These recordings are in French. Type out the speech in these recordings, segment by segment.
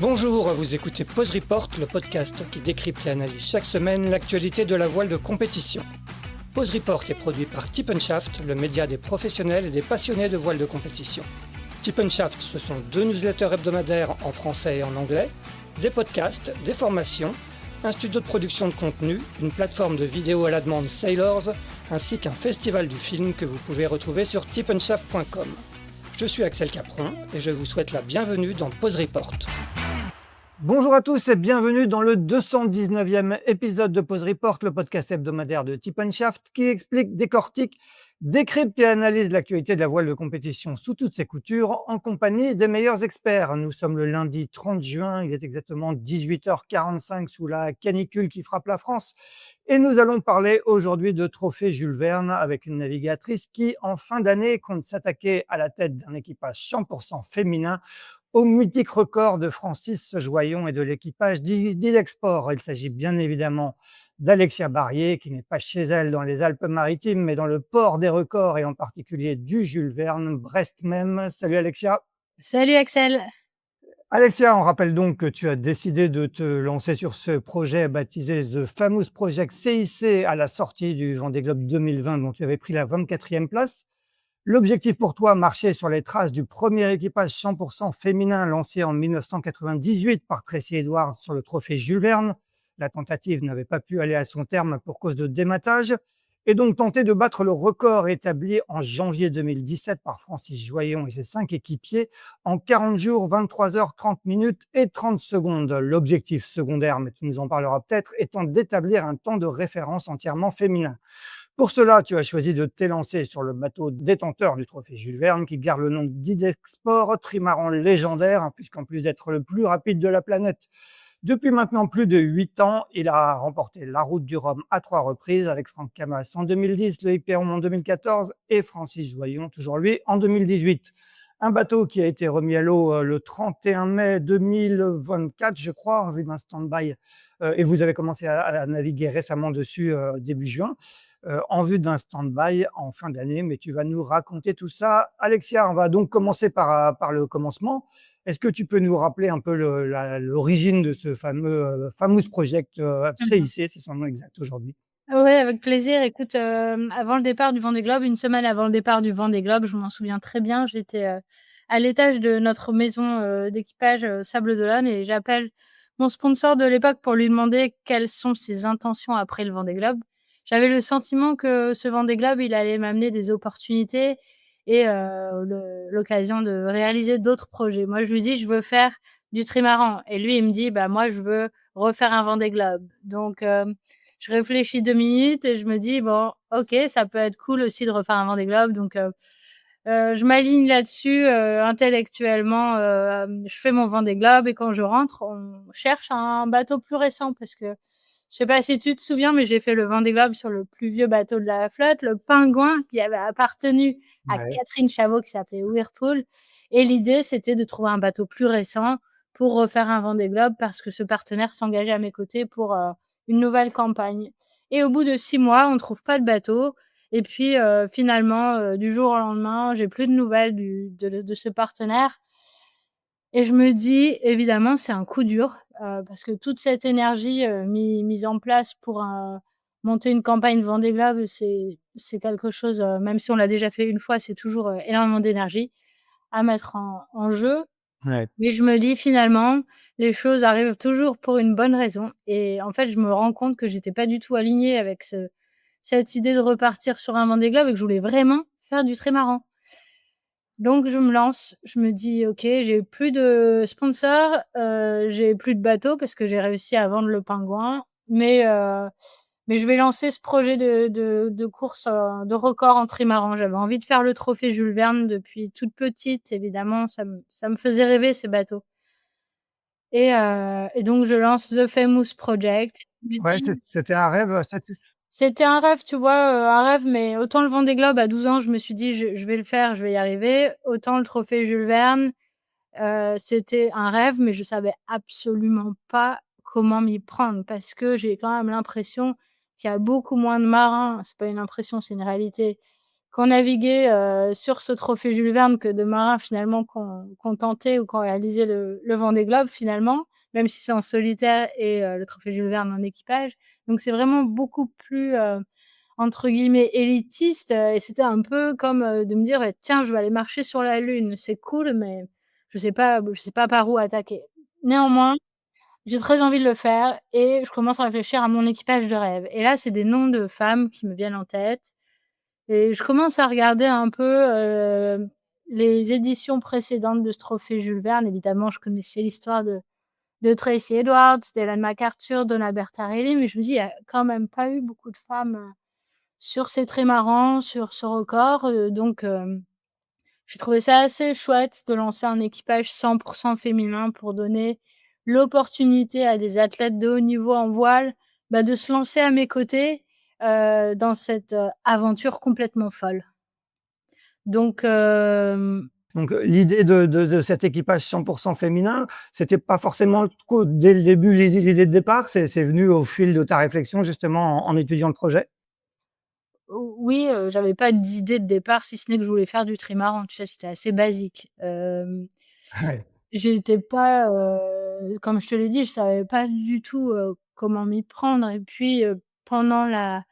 Bonjour, vous écoutez Pause Report, le podcast qui décrypte et analyse chaque semaine l'actualité de la voile de compétition. Pause Report est produit par Tip & Shaft, le média des professionnels et des passionnés de voile de compétition. Tip & Shaft, ce sont 2 newsletters hebdomadaires en français et en anglais, des podcasts, des formations, un studio de production de contenu, une plateforme de vidéos à la demande Sailors, ainsi qu'un festival du film que vous pouvez retrouver sur tipandshaft.com. Je suis Axel Capron et je vous souhaite la bienvenue dans Pause Report. Bonjour à tous et bienvenue dans le 219e épisode de Pause Report, le podcast hebdomadaire de Tip & Shaft qui explique, décortique, décrypte et analyse l'actualité de la voile de compétition sous toutes ses coutures en compagnie des meilleurs experts. Nous sommes le lundi 30 juin, il est exactement 18h45 sous la canicule qui frappe la France et nous allons parler aujourd'hui de Trophée Jules Verne avec une navigatrice qui, en fin d'année, compte s'attaquer à la tête d'un équipage 100% féminin au mythique record de Francis Joyon et de l'équipage d'Idexport. Il s'agit bien évidemment d'Alexia Barrier, qui n'est pas chez elle dans les Alpes-Maritimes, mais dans le port des records et en particulier du Jules Verne, Brest même. Salut Alexia. Salut Axel. Alexia, on rappelle donc que tu as décidé de te lancer sur ce projet baptisé The Famous Project CIC à la sortie du Vendée Globe 2020 dont tu avais pris la 24e place. L'objectif pour toi, marcher sur les traces du premier équipage 100% féminin lancé en 1998 par Tracy Edwards sur le trophée Jules Verne. La tentative n'avait pas pu aller à son terme pour cause de dématage et donc tenter de battre le record établi en janvier 2017 par Francis Joyon et ses 5 équipiers en 40 jours, 23 heures, 30 minutes et 30 secondes. L'objectif secondaire, mais tu nous en parleras peut-être, étant d'établir un temps de référence entièrement féminin. Pour cela, tu as choisi de t'élancer sur le bateau détenteur du trophée Jules Verne qui garde le nom d'Idexport, trimaran légendaire, puisqu'en plus d'être le plus rapide de la planète, depuis maintenant plus de 8 ans, il a remporté la route du Rhum à 3 reprises avec Franck Camas en 2010, Loïc Perron en 2014 et Francis Joyon, toujours lui, en 2018. Un bateau qui a été remis à l'eau le 31 mai 2024, je crois, en vue d'un stand-by. Et vous avez commencé à naviguer récemment dessus début juin. En vue d'un stand-by en fin d'année, mais tu vas nous raconter tout ça. Alexia, on va donc commencer par le commencement. Est-ce que tu peux nous rappeler un peu l'origine de ce fameux project CIC, c'est son nom exact aujourd'hui? Ouais, avec plaisir. Écoute, avant le départ du Vendée Globe, une semaine avant le départ du Vendée Globe, je m'en souviens très bien, j'étais, à l'étage de notre maison, d'équipage, Sables d'Olonne et j'appelle mon sponsor de l'époque pour lui demander quelles sont ses intentions après le Vendée Globe. J'avais le sentiment que ce Vendée Globe, il allait m'amener des opportunités et l'occasion de réaliser d'autres projets. Moi, je lui dis: «Je veux faire du trimaran» et lui, il me dit: «Bah, moi, je veux refaire un Vendée Globe». Donc je réfléchis 2 minutes et je me dis: «Bon, OK, ça peut être cool aussi de refaire un Vendée Globe». Donc je m'aligne là-dessus, intellectuellement, je fais mon Vendée Globe et quand je rentre, on cherche un bateau plus récent parce que je sais pas si tu te souviens, mais j'ai fait le Vendée Globe sur le plus vieux bateau de la flotte, le Pingouin, qui avait appartenu à Ouais. Catherine Chavot, qui s'appelait Whirlpool. Et l'idée, c'était de trouver un bateau plus récent pour refaire un Vendée Globe parce que ce partenaire s'engageait à mes côtés pour une nouvelle campagne. Et au bout de 6 mois, on trouve pas de bateau. Et puis finalement, du jour au lendemain, j'ai plus de nouvelles de ce partenaire. Et je me dis, évidemment, c'est un coup dur, parce que toute cette énergie, mise en place pour, monter une campagne Vendée Globe, c'est quelque chose, même si on l'a déjà fait une fois, c'est toujours, énormément d'énergie à mettre en jeu. Ouais. Mais je me dis finalement, les choses arrivent toujours pour une bonne raison et en fait, je me rends compte que j'étais pas du tout alignée avec cette idée de repartir sur un Vendée Globe et que je voulais vraiment faire du trimaran. Donc je me lance, je me dis: «OK, j'ai plus de sponsors, j'ai plus de bateau parce que j'ai réussi à vendre le Pingouin, mais je vais lancer ce projet de course, de record en trimaran». J'avais envie de faire le trophée Jules Verne depuis toute petite, évidemment, ça me faisait rêver ces bateaux et donc je lance The Famous Project. Je me Ouais, dis c'était un rêve, c'était un rêve, tu vois, un rêve, mais autant le Vendée Globe à 12 ans, je me suis dit: «Je vais le faire, je vais y arriver». Autant le trophée Jules Verne, c'était un rêve, mais je savais absolument pas comment m'y prendre parce que j'ai quand même l'impression qu'il y a beaucoup moins de marins, c'est pas une impression, c'est une réalité, qui ont navigué, sur ce trophée Jules Verne que de marins finalement qui ont tenté ou qui ont réalisé le Vendée Globe finalement, même si c'est en solitaire et le trophée Jules Verne en équipage. Donc c'est vraiment beaucoup plus, entre guillemets «élitiste», et c'était un peu comme, de me dire: «Bah, tiens, je vais aller marcher sur la lune. C'est cool, mais je sais pas par où attaquer». Néanmoins, j'ai très envie de le faire et je commence à réfléchir à mon équipage de rêve et là, c'est des noms de femmes qui me viennent en tête et je commence à regarder un peu, les éditions précédentes de ce trophée Jules Verne. Évidemment, je connaissais l'histoire de Tracy Edwards, d'Ellen MacArthur, Donna Bertarelli, mais je me dis: «Il y a quand même pas eu beaucoup de femmes, sur ces trimarans, sur ce record», donc j'ai trouvé ça assez chouette de lancer un équipage 100 féminin pour donner l'opportunité à des athlètes de haut niveau en voile, bah, de se lancer à mes côtés, dans cette, aventure complètement folle. Donc Donc, l'idée de cet équipage 100 féminin, c'était pas forcément qu'au dès le début l'idée de départ, c'est venu au fil de ta réflexion justement en étudiant le projet? oui, j'avais pas d'idée de départ si ce n'est que je voulais faire du trimaran, tu sais? C'était assez basique. Ouais. J'étais pas, comme je te l'ai dit, je savais pas du tout, comment m'y prendre et puis, pendant la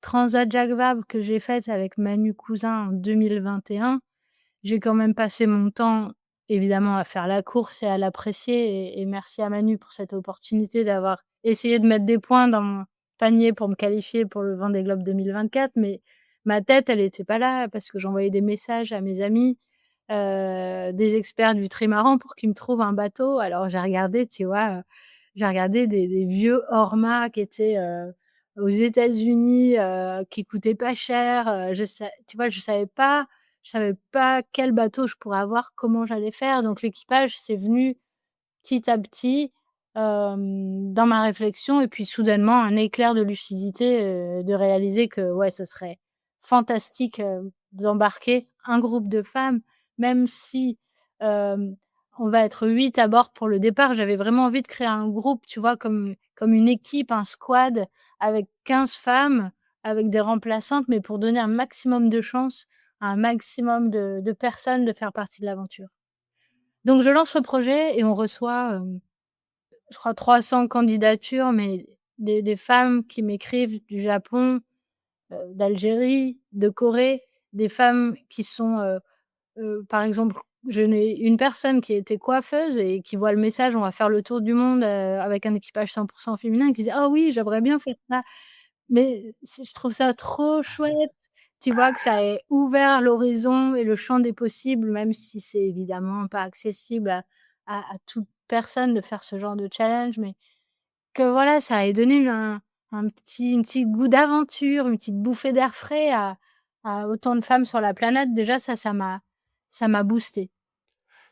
Transat Jacques Vabre que j'ai faite avec Manu Cousin en 2021, j'ai quand même passé mon temps, évidemment, à faire la course et à l'apprécier et merci à Manu pour cette opportunité d'avoir essayé de mettre des points dans mon panier pour me qualifier pour le Vendée Globe 2024, mais ma tête, elle était pas là parce que j'envoyais des messages à mes amis, des experts du trimaran pour qu'ils me trouvent un bateau. Alors j'ai regardé, tu vois, j'ai regardé des vieux Orma qui étaient, aux États-Unis, qui coûtaient pas cher, tu vois, je savais pas quel bateau je pourrais avoir, comment j'allais faire. Donc l'équipage, c'est venu petit à petit, dans ma réflexion et puis soudainement un éclair de lucidité, de réaliser que, ouais, ce serait fantastique, d'embarquer un groupe de femmes, même si, hem, on va être 8 à bord pour le départ. J'avais vraiment envie de créer un groupe, tu vois, comme une équipe, un squad avec 15 femmes, avec des remplaçantes, mais pour donner un maximum de chance à un maximum de personnes de faire partie de l'aventure. Donc je lance le projet et on reçoit, je crois 300 candidatures, mais des femmes qui m'écrivent du Japon, d'Algérie, de Corée, des femmes qui sont, par exemple, je n'ai une personne qui était coiffeuse et qui voit le message: «On va faire le tour du monde, avec un équipage 100 féminin», qui disait: «Ah oui, j'aimerais bien faire ça». Mais je trouve ça trop chouette, tu vois? Que ça ait ouvert l'horizon et le champ des possibles, même si c'est évidemment pas accessible à toute personne de faire ce genre de challenge, mais que voilà, ça ait donné un petit goût d'aventure, une petite bouffée d'air frais à autant de femmes sur la planète. Déjà ça m'a boostée.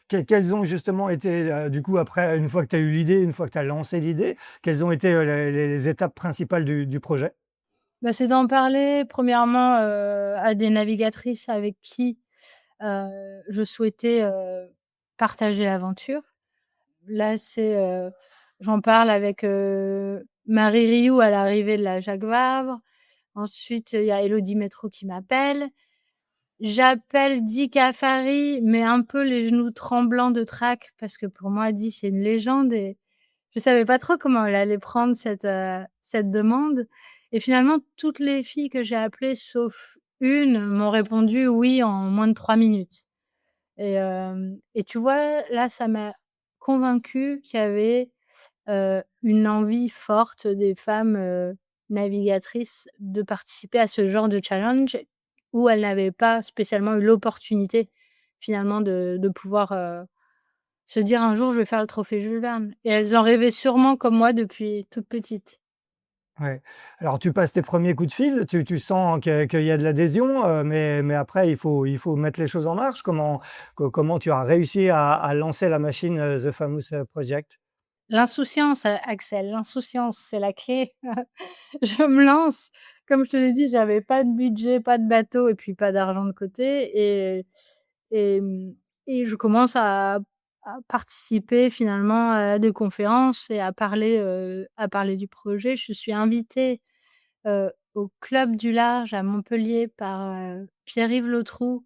Quelles ont justement été, du coup après une fois que tu as eu l'idée, une fois que tu as lancé l'idée, quelles ont été, les étapes principales du projet? Bah, c'est d'en parler premièrement, à des navigatrices avec qui, je souhaitais, partager l'aventure. Là, j'en parle avec, Marie Rioux à l'arrivée de la Jacques Vabre. Ensuite, il y a Élodie Métro qui m'appelle. J'appelle Di Cafari, mais un peu les genoux tremblants de trac parce que pour moi Di, c'est une légende et je savais pas trop comment elle allait prendre cette demande et finalement toutes les filles que j'ai appelées sauf une m'ont répondu oui en moins de 3 minutes. Et tu vois, là, ça m'a convaincue qu'il y avait, une envie forte des femmes, navigatrices de participer à ce genre de challenge où elles n'avaient pas spécialement eu l'opportunité finalement de pouvoir, se dire: «Un jour, je vais faire le trophée Jules Verne» et elles en rêvaient sûrement comme moi depuis toute petite. Ouais. Alors tu passes tes premiers coups de fil, tu sens qu'il y a de l'adhésion, mais après il faut mettre les choses en marche. Comment tu as réussi à lancer la machine, The Famous Project? L'insouciance, Axel, l'insouciance, c'est la clé. Je me lance. Comme je te l'ai dit, j'avais pas de budget, pas de bateau et puis pas d'argent de côté et mmh et je commence à participer finalement à des conférences et à parler du projet. Je suis invitée, au Club du Large à Montpellier par, Pierre-Yves Letroux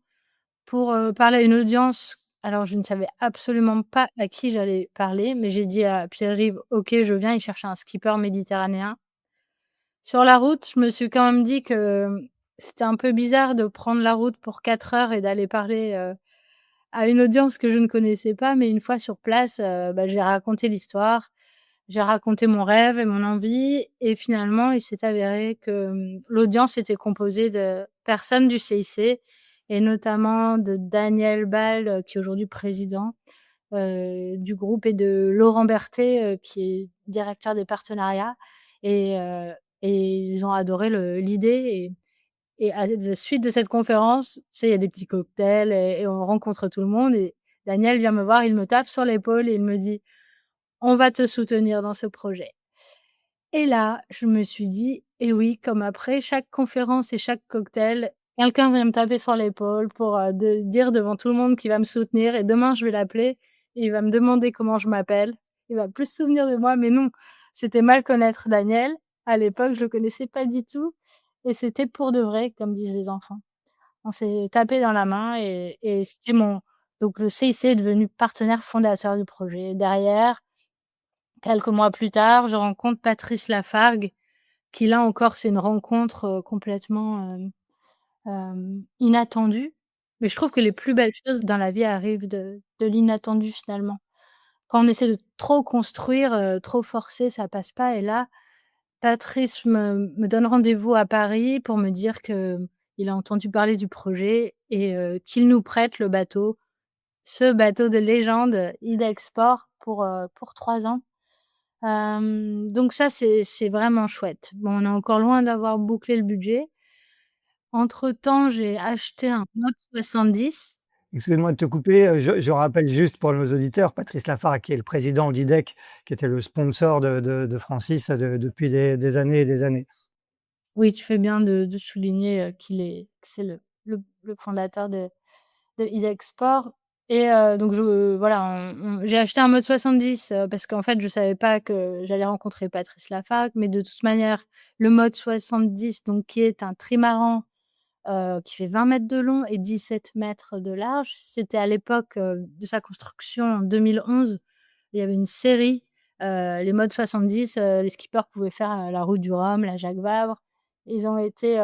pour, parler à une audience. Alors je ne savais absolument pas à qui j'allais parler, mais j'ai dit à Pierre-Yves: «OK, je viens». Il cherchait un skipper méditerranéen. Sur la route, je me suis quand même dit que, c'était un peu bizarre de prendre la route pour 4 heures et d'aller parler, à une audience que je ne connaissais pas, mais une fois sur place, j'ai raconté l'histoire, j'ai raconté mon rêve et mon envie et finalement, il s'est avéré que, l'audience était composée de personnes du CIC et notamment de Daniel Ball, qui est aujourd'hui président, du groupe et de Laurent Berthet, qui est directeur des partenariats et heu et ils ont adoré l'idée et à la suite de cette conférence, tu sais, il y a des petits cocktails et on rencontre tout le monde et Daniel vient me voir, il me tape sur l'épaule et il me dit: «On va te soutenir dans ce projet». Et là, je me suis dit: «Et oui, comme après chaque conférence et chaque cocktail, quelqu'un vient me taper sur l'épaule pour, dire devant tout le monde qu'il va me soutenir et demain je vais l'appeler et il va me demander comment je m'appelle. Il va plus se souvenir de moi». Mais non, c'était mal connaître Daniel. À l'époque, je le connaissais pas du tout et c'était pour de vrai, comme disent les enfants. On s'est tapé dans la main et c'était mon donc le CIC est devenu partenaire fondateur du projet. Derrière, quelques mois plus tard, je rencontre Patrice Lafargue qui là encore, c'est une rencontre, complètement, inattendue. Mais je trouve que les plus belles choses dans la vie arrivent de l'inattendu finalement. Quand on essaie de trop construire, trop forcer, ça passe pas et là, Patrice me donne rendez-vous à Paris pour me dire qu'il a entendu parler du projet et qu'il nous prête le bateau, ce bateau de légende, Idexport pour 3 ans. Donc ça, c'est vraiment chouette. Bon, on est encore loin d'avoir bouclé le budget. Entre temps, j'ai acheté un Note 70. Excuse-moi de te couper, je rappelle juste pour nos auditeurs, Patrice Lafargue qui est le président d'IDEC, qui était le sponsor de Francis, depuis des années et des années. Oui, tu fais bien de souligner, que c'est le fondateur de Idexport et donc voilà, j'ai acheté un Mode 70, parce qu'en fait, je savais pas que j'allais rencontrer Patrice Lafargue, mais de toute manière, le Mode 70, donc qui est un trimaran, qui fait 20 mètres de long et 17 mètres de large. C'était à l'époque, de sa construction en 2011. Il y avait une série, les modes 70, les skippers pouvaient faire, la route du Rhum, la Jacques Vabre. Ils ont été,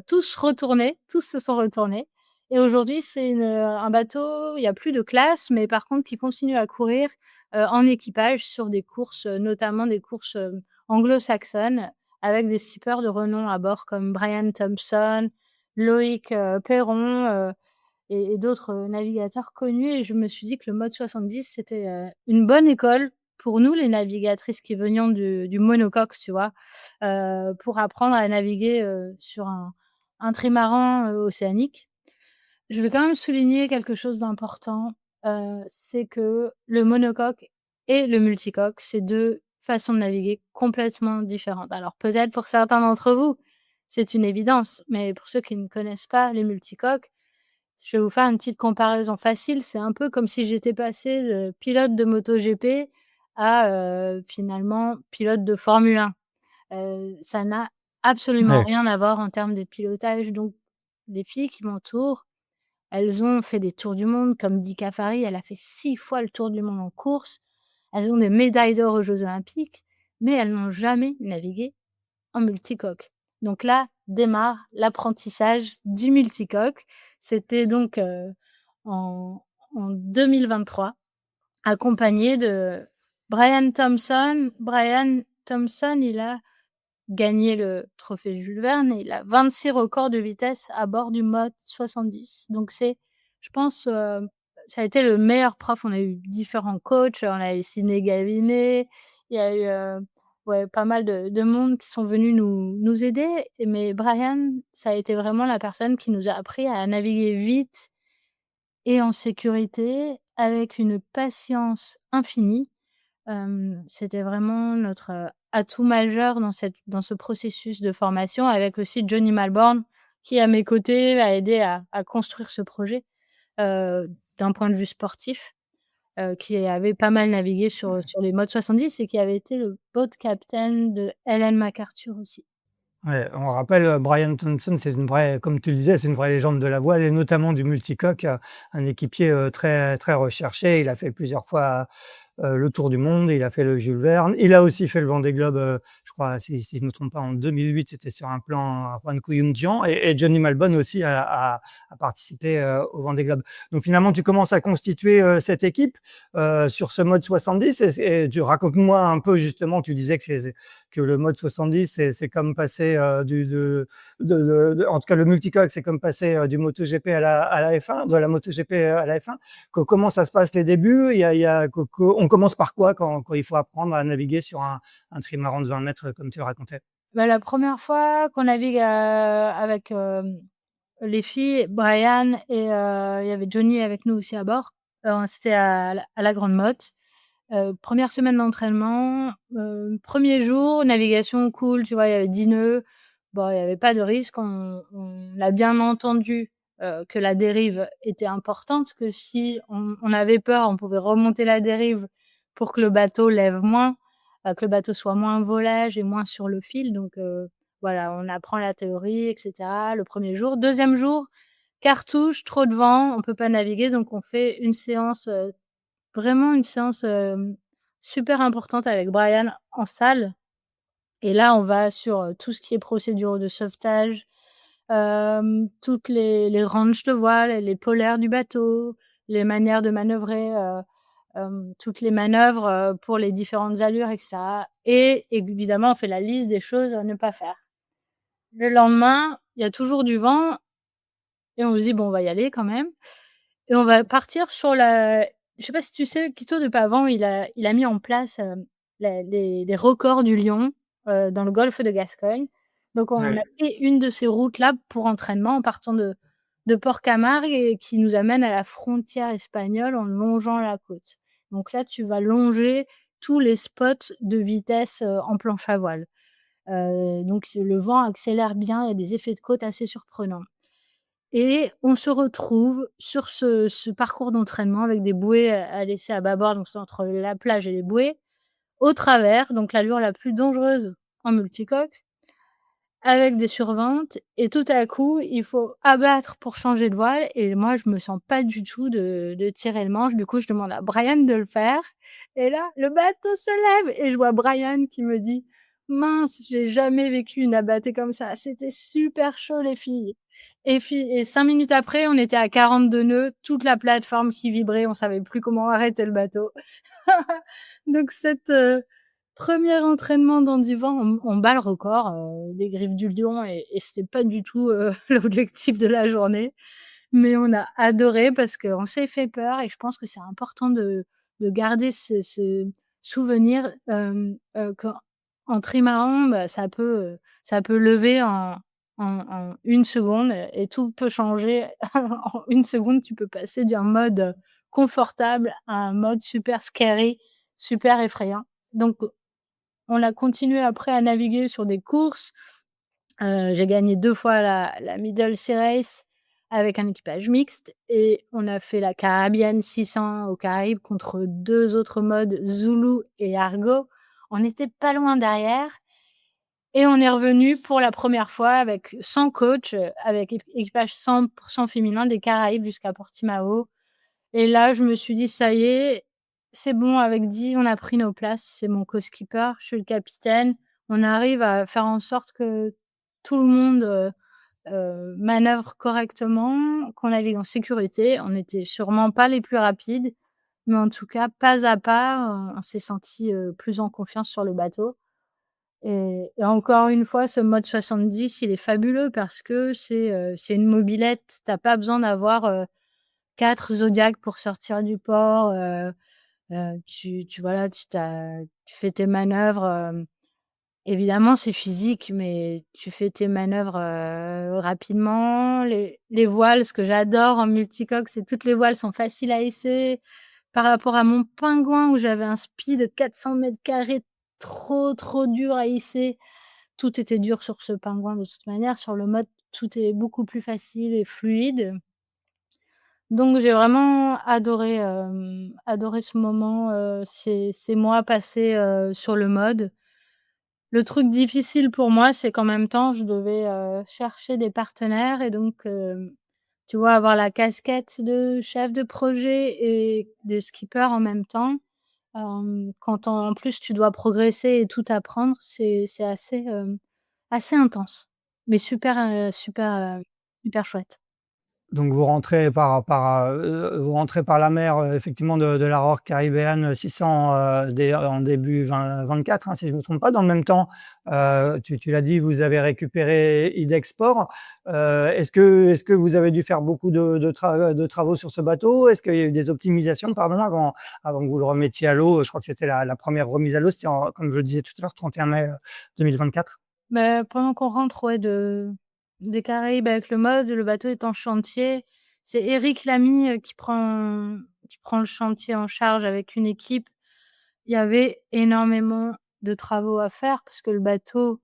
tous retournés, tous se sont retournés et aujourd'hui, c'est un bateau, il y a plus de classe, mais par contre qui continue à courir, en équipage sur des courses, notamment des courses, anglo-saxonnes avec des skippers de renom à bord comme Brian Thompson, Loïc, Perron, et d'autres, navigateurs connus et je me suis dit que le mode 70 c'était, une bonne école pour nous les navigatrices qui venions du monocoque, tu vois? Pour apprendre à naviguer, sur un trimaran, océanique. Je vais quand même souligner quelque chose d'important, c'est que le monocoque et le multicoque, c'est 2 façons de naviguer complètement différentes. Alors peut-être pour certains d'entre vous, c'est une évidence, mais pour ceux qui ne connaissent pas les multicoques, je vais vous faire une petite comparaison facile. C'est un peu comme si j'étais passée de pilote de MotoGP à, finalement pilote de Formule 1. Ça n'a absolument Ouais. rien à voir en termes de pilotage, donc les filles qui m'entourent, elles ont fait des tours du monde comme Dika Fari, elle a fait 6 fois le tour du monde en course. Elles ont des médailles d'or aux Jeux olympiques, mais elles n'ont jamais navigué en multicoque. Donc là, démarre l'apprentissage du multicoque. C'était donc, en en 2023, accompagné de Brian Thompson. Brian Thompson, il a gagné le trophée Jules Verne et il a 26 records de vitesse à bord du Mode 70. Donc c'est je pense, ça a été le meilleur prof. On a eu différents coachs, on a eu Sidney Gavinet, il y a eu, ouais, pas mal de monde qui sont venus nous aider et mais Brian, ça a été vraiment la personne qui nous a appris à naviguer vite et en sécurité avec une patience infinie. C'était vraiment notre, atout majeur dans ce processus de formation avec aussi Johnny Malborn qui, à mes côtés, m'a aidé à construire ce projet, d'un point de vue sportif, qui avait pas mal navigué sur les modes 70 et qui avait été le boat captain de Ellen MacArthur aussi. Ouais, on rappelle, Brian Thompson, c'est une vraie comme tu le disais, c'est une vraie légende de la voile et notamment du multicoque, un équipier, très très recherché. Il a fait plusieurs fois, le tour du monde, il a fait le Jules Verne. Il a aussi fait le Vendée Globe, je crois, si je ne me trompe pas, en 2008, c'était sur un plan Juan Kuyunjian et Johnny Malbon aussi a participé, au Vendée Globe. Donc finalement, tu commences à constituer, cette équipe, sur ce mode 70 et tu raconte-moi un peu justement, tu disais que le mode 70, c'est comme passer, du de en tout cas le multicoque, c'est comme passer, du MotoGP à la F1, de la MotoGP à la F1. Comment ça se passe les débuts? Il y a on commence par quoi quand il faut apprendre à naviguer sur un trimaran de 20 mètres comme tu le racontais? Bah, la première fois qu'on navigue, avec, les filles, Brian et il y avait Johnny avec nous aussi à bord. C'était à la Grande Motte. 1re semaine d'entraînement, 1er jour, navigation cool, tu vois? Il y avait 10 nœuds. Bon, il y avait pas de risque. On a bien entendu, que la dérive était importante, que si on avait peur, on pouvait remonter la dérive pour que le bateau lève moins, que le bateau soit moins volage et moins sur le fil. Donc voilà, on apprend la théorie et cetera le 1er jour. 2e jour, cartouche, trop de vent, on peut pas naviguer, donc on fait une séance, vraiment une séance, super importante avec Brian en salle et là, on va sur, tout ce qui est procédure de sauvetage, toutes les ranges de voile, les polaires du bateau, les manières de manœuvrer, toutes les manœuvres, pour les différentes allures et cetera et évidemment, on fait la liste des choses à ne pas faire. Le lendemain, il y a toujours du vent et on se dit: «Bon, on va y aller quand même». Et on va partir sur la je sais pas si tu sais, Quito de Pavan, il a mis en place, la les records du lion, dans le golfe de Gascogne. Donc on a Ouais. fait une de ces routes-là pour entraînement en partant de Port Camargue et qui nous amène à la frontière espagnole en longeant la côte. Donc là, tu vas longer tous les spots de vitesse, en planche à voile. Donc le vent accélère bien, il y a des effets de côte assez surprenants. Et on se retrouve sur ce parcours d'entraînement avec des bouées à laisser à bâbord, donc c'est entre la plage et les bouées, au travers, donc l'allure la plus dangereuse en multicoque, avec des surventes et tout à coup, il faut abattre pour changer de voile et moi, je me sens pas du tout de tirer le manche. Du coup, je demande à Brian de le faire et là, le bateau se lève et je vois Brian qui me dit: «Mince, j'ai jamais vécu une abattée comme ça, c'était super chaud les filles» et 5 minutes après, on était à 42 nœuds, toute la plateforme qui vibrait, on savait plus comment arrêter le bateau. Donc cette, 1er entraînement dans du vent, on bat le record, des Griffes du Lion et c'était pas du tout, l'objectif de la journée. Mais on a adoré parce qu'on s'est fait peur et je pense que c'est important de garder ce souvenir, qu'en trimaran, bah, ça peut lever en 1 seconde et tout peut changer. En 1 seconde, tu peux passer d'un mode confortable à un mode super scary, super effrayant. Donc on a continué après à naviguer sur des courses. J'ai gagné 2 fois la Middle Sea Race avec un équipage mixte et on a fait la Caribbean 600 aux Caraïbes contre 2 autres modes, Zulu et Argo. On n'était pas loin derrière et on est revenu pour la première fois avec sans coach, avec équipage 100% féminin des Caraïbes jusqu'à Portimao et là, je me suis dit: «Ça y est, c'est bon avec Di, on a pris nos places». C'est mon co-skipper, je suis le capitaine. On arrive à faire en sorte que tout le monde, manœuvre correctement, qu'on navigue en sécurité. On n'était sûrement pas les plus rapides, mais en tout cas, pas à pas, on s'est sentis, plus en confiance sur le bateau et encore une fois, ce mode 70, il est fabuleux parce que c'est une mobilette. Tu as pas besoin d'avoir, 4 Zodiac pour sortir du port, tu voilà, tu fais tes manœuvres, évidemment, c'est physique, mais tu fais tes manœuvres, rapidement. Les voiles, ce que j'adore en multicoque, c'est toutes les voiles sont faciles à hisser. Par rapport à mon pingouin où j'avais un speed de 400 carrés trop, trop dur à hisser. Tout était dur sur ce pingouin de toute manière. Sur le mode, tout est beaucoup plus facile et fluide. Donc j'ai vraiment adoré, adoré ce moment, ces mois passés, sur le mode. Le truc difficile pour moi, c'est qu'en même temps, je devais, chercher des partenaires et donc, tu vois, avoir la casquette de chef de projet et de skipper en même temps. Quand en plus tu dois progresser et tout apprendre, c'est assez, assez intense, mais super chouette. Donc vous rentrez par la mer, effectivement de la Rock Caribbean 600, en début 24, hein, si je ne me trompe pas. Dans le même temps, tu l'as dit, vous avez récupéré Idexport. Est-ce que vous avez dû faire beaucoup de travaux sur ce bateau? Est-ce qu'il y a eu des optimisations, pardon, avant que vous le remettiez à l'eau? Je crois que c'était la 1re remise à l'eau, c'était comme je le disais tout à l'heure, 31 mai, 2024. Bah, pendant qu'on rentre, ouais, des Caraïbes avec le mode, le bateau est en chantier. C'est Eric Lamy, qui prend le chantier en charge avec une équipe. Il y avait énormément de travaux à faire parce que le bateau,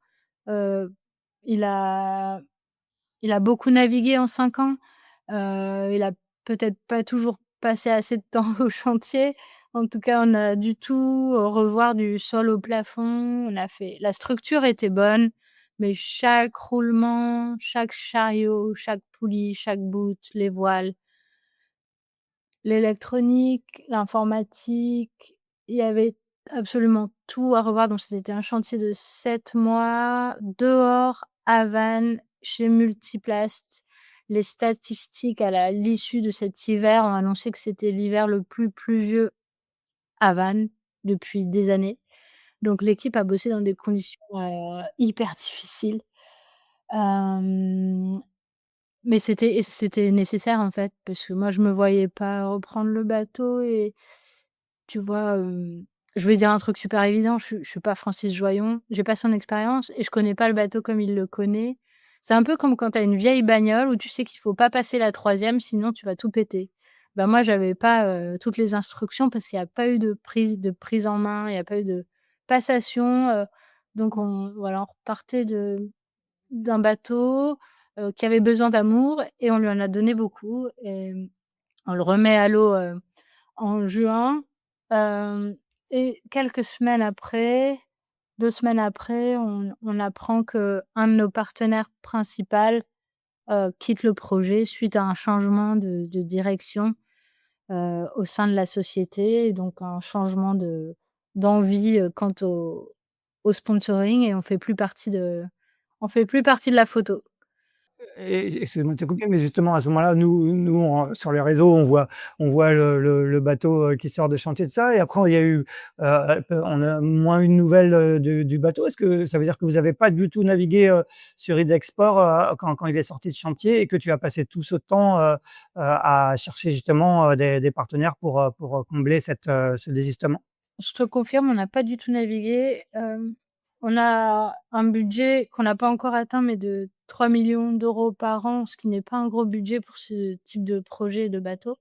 heu, il a il a beaucoup navigué en 5 ans. Il a peut-être pas toujours passé assez de temps au chantier. En tout cas, on a dû tout, revoir du sol au plafond. On a fait la structure était bonne, mais chaque roulement, chaque chariot, chaque poulie, chaque bout, les voiles, l'électronique, l'informatique, il y avait absolument tout à revoir. Donc c'était un chantier de 7 mois, dehors, à Vannes, chez Multiplast. Les statistiques l'issue de cet hiver ont annoncé que c'était l'hiver le plus pluvieux à Vannes depuis des années. Donc l'équipe a bossé dans des conditions, hyper difficiles. Hem mais c'était nécessaire, en fait, parce que moi, je me voyais pas reprendre le bateau et tu vois, je vais dire un truc super évident, je suis pas Francis Joyon, j'ai pas son expérience et je connais pas le bateau comme il le connaît. C'est un peu comme quand tu as une vieille bagnole où tu sais qu'il faut pas passer la troisième sinon tu vas tout péter. Bah, moi, j'avais pas, toutes les instructions parce qu'il y a pas eu de prise en main, il y a pas eu de passation, donc on repartait d'un bateau, qui avait besoin d'amour et on lui en a donné beaucoup et on le remet à l'eau, en juin, hem et quelques semaines après, 2 semaines après, on apprend qu'un de nos partenaires principal, quitte le projet suite à un changement de direction, au sein de la société et donc un changement d'envie, quant au sponsoring et on fait plus partie de la photo. Et excuse-moi de te couper, mais justement à ce moment-là, nous sur les réseaux, on voit le bateau, qui sort de chantier de ça et après il y a eu, on a moins eu de nouvelles, du bateau. Est-ce que ça veut dire que vous n'avez pas du tout navigué, sur Idexport, quand il est sorti de chantier et que tu as passé tout ce temps, à chercher justement, des partenaires pour combler ce désistement? Je te confirme, on n'a pas du tout navigué. On a un budget qu'on n'a pas encore atteint, mais de 3 millions d'euros par an, ce qui n'est pas un gros budget pour ce type de projet de bateau.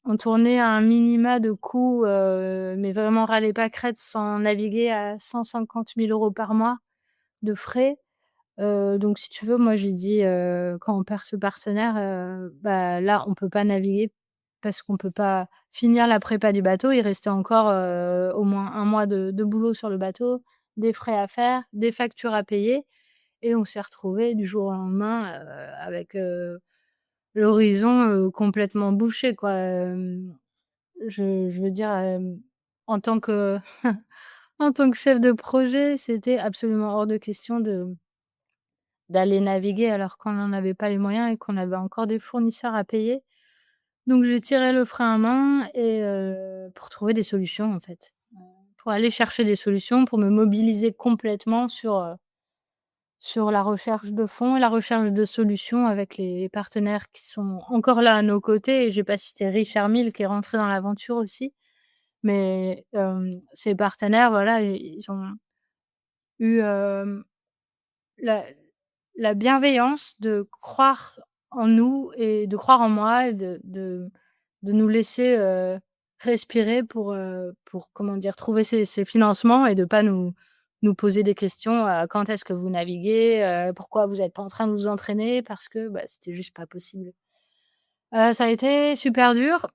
On tournait à un minima de coûts, mais vraiment ras les pâquerettes sans naviguer à 150 000 € par mois de frais. Donc si tu veux, moi j'ai dit, quand on perd ce partenaire, bah, là, on peut pas naviguer parce qu'on peut pas finir la prépa du bateau. Il restait encore, au moins un mois de boulot sur le bateau, des frais à faire, des factures à payer et on s'est retrouvés du jour au lendemain, avec, l'horizon, complètement bouché, quoi. Je veux dire, en tant que en tant que chef de projet, c'était absolument hors de question d'aller naviguer alors qu'on n'en avait pas les moyens et qu'on avait encore des fournisseurs à payer. Donc j'ai tiré le frein à main et pour trouver des solutions, en fait. Pour aller chercher des solutions, pour me mobiliser complètement sur la recherche de fonds et la recherche de solutions avec les partenaires qui sont encore là à nos côtés et j'ai pas cité Richard Mille qui est rentré dans l'aventure aussi. Mais ces partenaires, voilà, ils ont eu, la la bienveillance de croire en nous et de croire en moi et de nous laisser, respirer pour comment dire? Trouver ces financements et de pas nous poser des questions, «Quand est-ce que vous naviguez? Pourquoi vous êtes pas en train de vous entraîner?» parce que, bah, c'était juste pas possible. Ça a été super dur,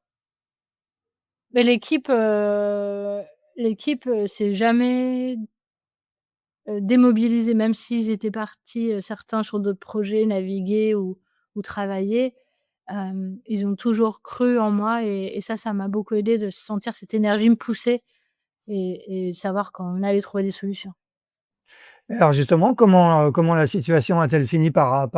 mais l'équipe, s'est jamais démobilisés, même s'ils étaient partis, certains sur d'autres projets, naviguer ou travailler. Ils ont toujours cru en moi et ça m'a beaucoup aidé de sentir cette énergie me pousser et savoir qu'on allait trouver des solutions. Alors justement, comment la situation a-t-elle fini par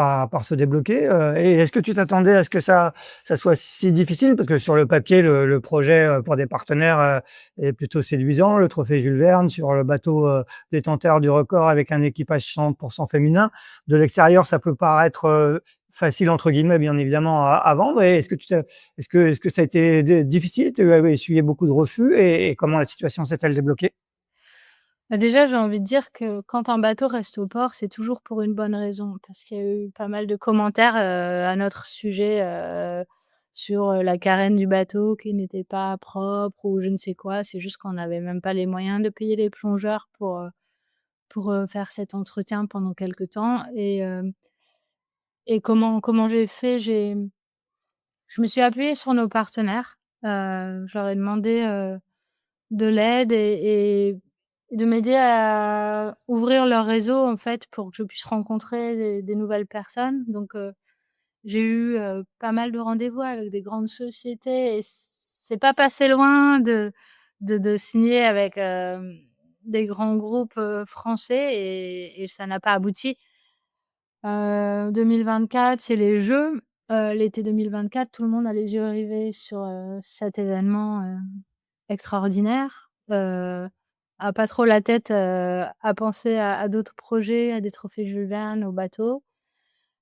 se débloquer? Et est-ce que tu t'attendais à ce que ça soit si difficile? Parce que sur le papier, le projet, pour des partenaires, est plutôt séduisant. Le trophée Jules Verne sur le bateau, détenteur du record avec un équipage 100 féminin. De l'extérieur, ça peut paraître, «facile» entre guillemets, bien évidemment, à vendre. Et est-ce que ça a été difficile? Tu as essuyé beaucoup de refus et comment la situation s'est-elle débloquée? Bah, déjà, j'ai envie de dire que quand un bateau reste au port, c'est toujours pour une bonne raison. Parce qu'il y a eu pas mal de commentaires, à notre sujet, sur, la carène du bateau qui n'était pas propre ou je ne sais quoi. C'est juste qu'on n'avait même pas les moyens de payer les plongeurs pour faire cet entretien pendant quelque temps et comment j'ai fait? Je me suis appuyée sur nos partenaires. Je leur ai demandé, de l'aide et de m'aider à ouvrir leur réseau, en fait, pour que je puisse rencontrer des nouvelles personnes. Donc, j'ai eu, pas mal de rendez-vous avec des grandes sociétés et c'est pas passé loin de signer avec, des grands groupes, français et ça n'a pas abouti. 2024, c'est les Jeux. L'été 2024, tout le monde a les yeux rivés sur, cet événement, extraordinaire, a pas trop la tête, à penser à d'autres projets, à des trophées Jules Verne, aux bateaux.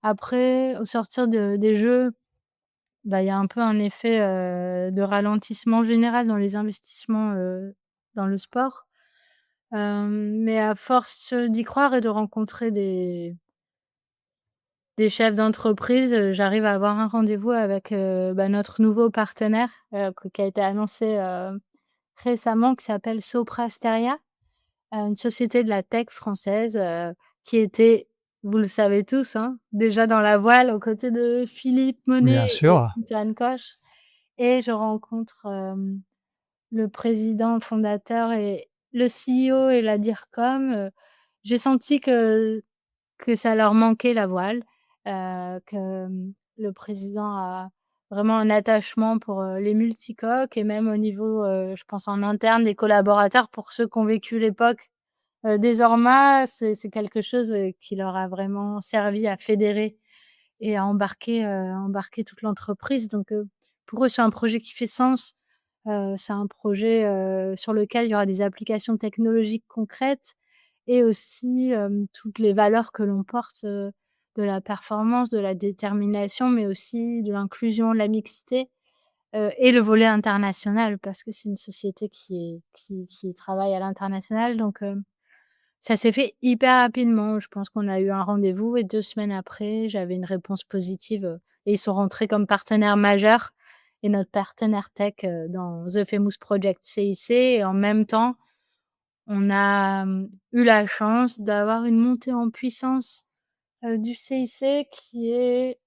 Après, au sortir des Jeux, bah, il y a un peu un effet, de ralentissement général dans les investissements, dans le sport. Mais à force d'y croire et de rencontrer des chefs d'entreprise, j'arrive à avoir un rendez-vous avec, bah, notre nouveau partenaire, qui a été annoncé, récemment, qui s'appelle Sopra Steria, une société de la tech française, qui était, vous le savez tous, hein, déjà dans la voile aux côtés de Philippe Monet Bien et sûr. Antoine Coche et je rencontre, le président fondateur et le CEO et la DIRCOM, j'ai senti que ça leur manquait la voile, que, le président a vraiment un attachement pour, les multicoques et même au niveau, je pense en interne des collaborateurs pour ceux qui ont vécu l'époque, des Ormas, c'est quelque chose, qui leur a vraiment servi à fédérer et à embarquer toute l'entreprise donc pour eux, c'est un projet qui fait sens, c'est un projet, sur lequel il y aura des applications technologiques concrètes et aussi, toutes les valeurs que l'on porte, de la performance, de la détermination, mais aussi de l'inclusion, de la mixité, et le volet international parce que c'est une société qui travaille à l'international donc ça s'est fait hyper rapidement. Je pense qu'on a eu un rendez-vous et 2 semaines après, j'avais une réponse positive, et ils sont rentrés comme partenaire majeur et notre partenaire tech, dans The Famous Project CIC et en même temps, on a, eu la chance d'avoir une montée en puissance, du CIC qui est,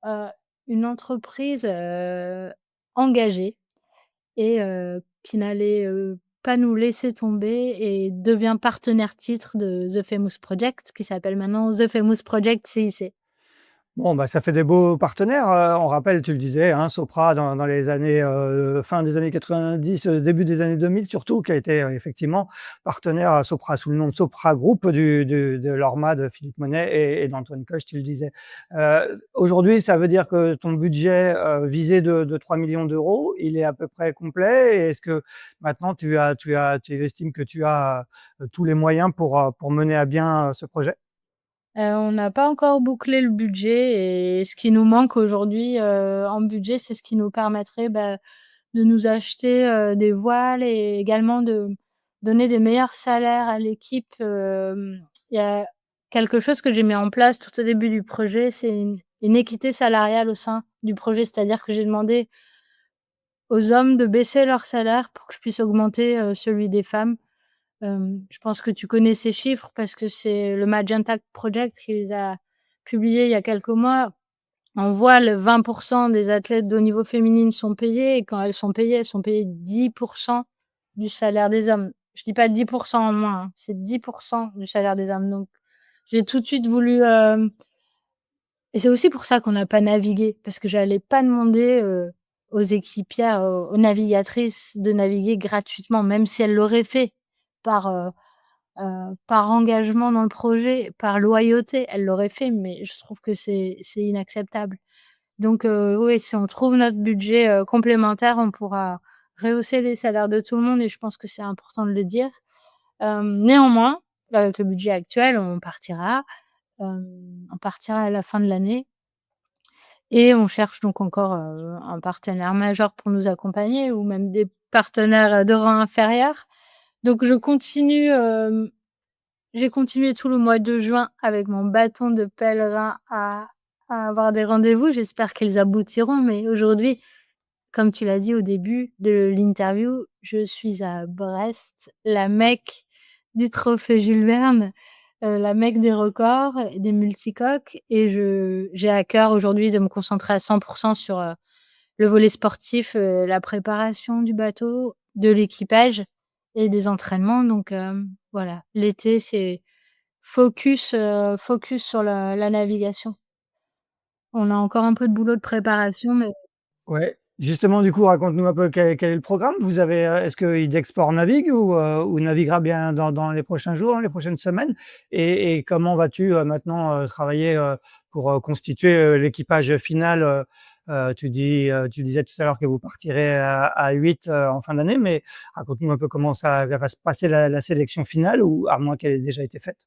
heu, une entreprise, engagée et qui n'allait, pas nous laisser tomber et devient partenaire titre de The Famous Project, qui s'appelle maintenant The Famous Project CIC. Bon, bah, ça fait des beaux partenaires, on rappelle, tu le disais, hein, Sopra dans les années, fin des années 90, début des années 2000 surtout, qui a été, effectivement partenaire à Sopra sous le nom de Sopra Group de l'Orma de Philippe Monet et d'Antoine Coche, tu le disais. Aujourd'hui, ça veut dire que ton budget, visé de 3 000 000 €, il est à peu près complet? Et est-ce que maintenant tu estimes que tu as, tous les moyens pour mener à bien, ce projet? On n'a pas encore bouclé le budget et ce qui nous manque aujourd'hui, en budget, c'est ce qui nous permettrait, bah, de nous acheter, des voiles et également de donner des meilleurs salaires à l'équipe. Il y a quelque chose que j'ai mis en place tout au début du projet, c'est une équité salariale au sein du projet. C'est-à-dire que j'ai demandé aux hommes de baisser leur salaire pour que je puisse augmenter, celui des femmes. Je pense que tu connais ces chiffres parce que c'est le Magenta Project qui les a publiés il y a quelques mois. On voit le 20 des athlètes de haut niveau féminines sont payées et quand elles sont payées 10 du salaire des hommes. Je dis pas 10 en moins, hein, c'est 10 du salaire des hommes. Donc j'ai tout de suite voulu, et c'est aussi pour ça qu'on n'a pas navigué, parce que j'allais pas demander, aux équipières, aux navigatrices de naviguer gratuitement, même si elles l'auraient fait par, par engagement dans le projet, par loyauté, elles l'auraient fait, mais je trouve que c'est inacceptable. Donc oui, si on trouve notre budget, complémentaire, on pourra rehausser les salaires de tout le monde et je pense que c'est important de le dire. Néanmoins, avec le budget actuel, on partira à la fin de l'année et on cherche donc encore, un partenaire majeur pour nous accompagner ou même des partenaires, de rang inférieur. Donc j'ai continué tout le mois de juin avec mon bâton de pèlerin à avoir des rendez-vous. J'espère qu'ils aboutiront, mais aujourd'hui, comme tu l'as dit au début de l'interview, je suis à Brest, la Mecque du trophée Jules Verne, la Mecque des records et des multicoques et j'ai à cœur aujourd'hui de me concentrer à 100 sur, le volet sportif, la préparation du bateau, de l'équipage et des entraînements donc voilà, l'été, c'est focus sur la navigation. On a encore un peu de boulot de préparation mais Ouais. Justement, du coup, raconte-nous un peu quel est le programme? Vous avez, est-ce que Idexport navigue ou naviguera bien dans les prochains jours, dans les prochaines semaines? Et comment vas-tu, maintenant, travailler, pour, constituer, l'équipage final? Tu disais tout à l'heure que vous partirez à 8, en fin d'année, mais raconte-nous un peu comment ça va se passer la sélection finale ou à moins qu'elle ait déjà été faite?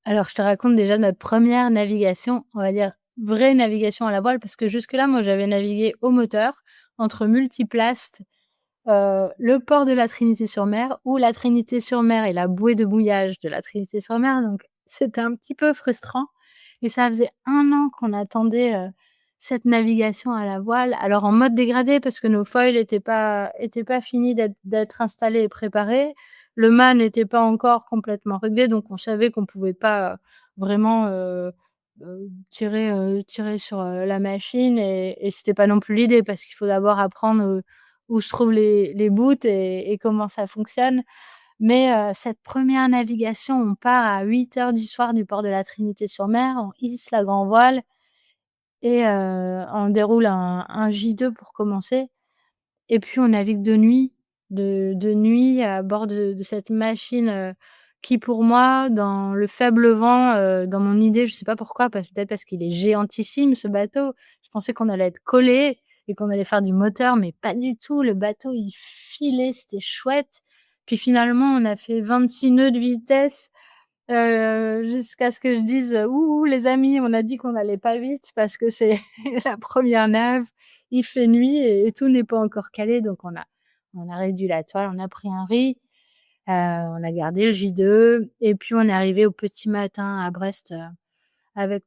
alors, je te raconte déjà notre première navigation, on va dire vraie navigation à la voile, parce que jusque-là, moi, j'avais navigué au moteur entre Multiplast, le port de la Trinité-sur-Mer ou la Trinité-sur-Mer et la bouée de mouillage de la Trinité-sur-Mer. Donc, c'était un petit peu frustrant et ça faisait 1 an qu'on attendait, cette navigation à la voile. Alors en mode dégradé parce que nos foils étaient pas finis d'être installés et préparés. Le mât n'était pas encore complètement réglé, donc on savait qu'on pouvait pas, vraiment, tirer sur, la machine et c'était pas non plus l'idée parce qu'il faut d'abord apprendre, où se trouvent les bouts et comment ça fonctionne. Mais cette première navigation, on part à 8 heures du soir du port de la Trinité-sur-Mer, on hisse la grand voile et on déroule un J2 pour commencer et puis on navigue de nuit à bord de cette machine, qui pour moi, dans le faible vent, dans mon idée, je sais pas pourquoi, peut-être parce qu'il est géantissime ce bateau. Je pensais qu'on allait être collés et qu'on allait faire du moteur, mais pas du tout. Le bateau, il filait, c'était chouette. Puis finalement, on a fait 26 nœuds de vitesse, jusqu'à ce que je dise: «Ouh, les amis, on a dit qu'on allait pas vite parce que c'est la première nave, il fait nuit et tout n'est pas encore calé». Donc on a réduit la toile, on a pris un riz, on a gardé le J2 et puis on est arrivé au petit matin à Brest, avec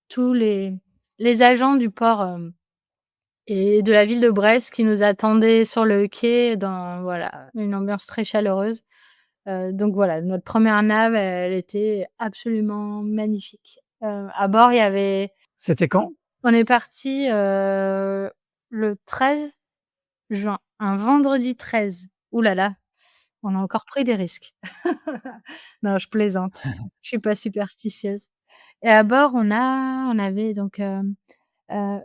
tous les agents du port, et de la ville de Brest qui nous attendaient sur le quai dans voilà, une ambiance très chaleureuse. Donc voilà, notre première nave, elle était absolument magnifique. À bord, il y avait C'était quand? on est parti le 13 juin, un vendredi 13. Ouh là là, on a encore pris des risques. Non, je plaisante. Je suis pas superstitieuse et à bord, on avait donc,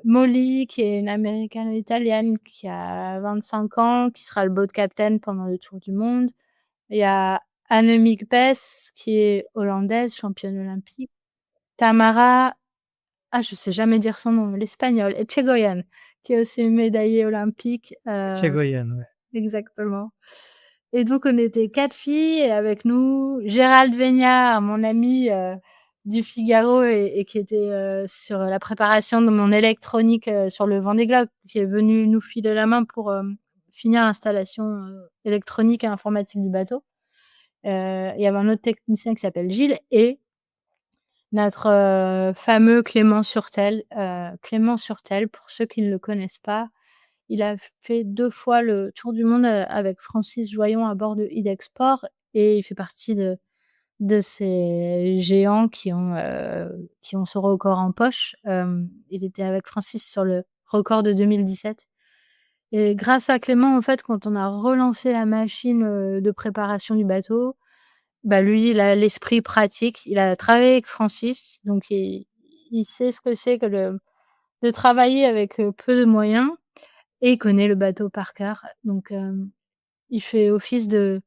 Molly qui est une américano-italienne qui a 25 ans, qui sera le boat captain pendant le tour du monde. Il y a Annemiek Bes qui est hollandaise, championne olympique. Tamara, je sais jamais dire son nom, l'espagnol, Etchegoyen, qui est aussi médaillée olympique, Tchégoyen, ouais. exactement. Et donc on était 4 filles et avec nous Gérald Vignard, mon ami, du Figaro et qui était, sur la préparation de mon électronique, sur le Vendée Globe, qui est venu nous filer la main pour, finir l'installation, électronique et informatique du bateau. Il y avait un autre technicien qui s'appelle Gilles et notre, fameux Clément Surtel. Clément Surtel, pour ceux qui ne le connaissent pas, il a fait 2 fois le tour du monde, avec Francis Joyon à bord de Idexport et il fait partie de ces géants qui ont ce record en poche. Il était avec Francis sur le record de 2017 et grâce à Clément, en fait, quand on a relancé la machine, de préparation du bateau, bah, lui, il a l'esprit pratique. Il a travaillé avec Francis, donc il sait ce que c'est que de travailler avec, peu de moyens, et il connaît le bateau par cœur. Donc il fait office de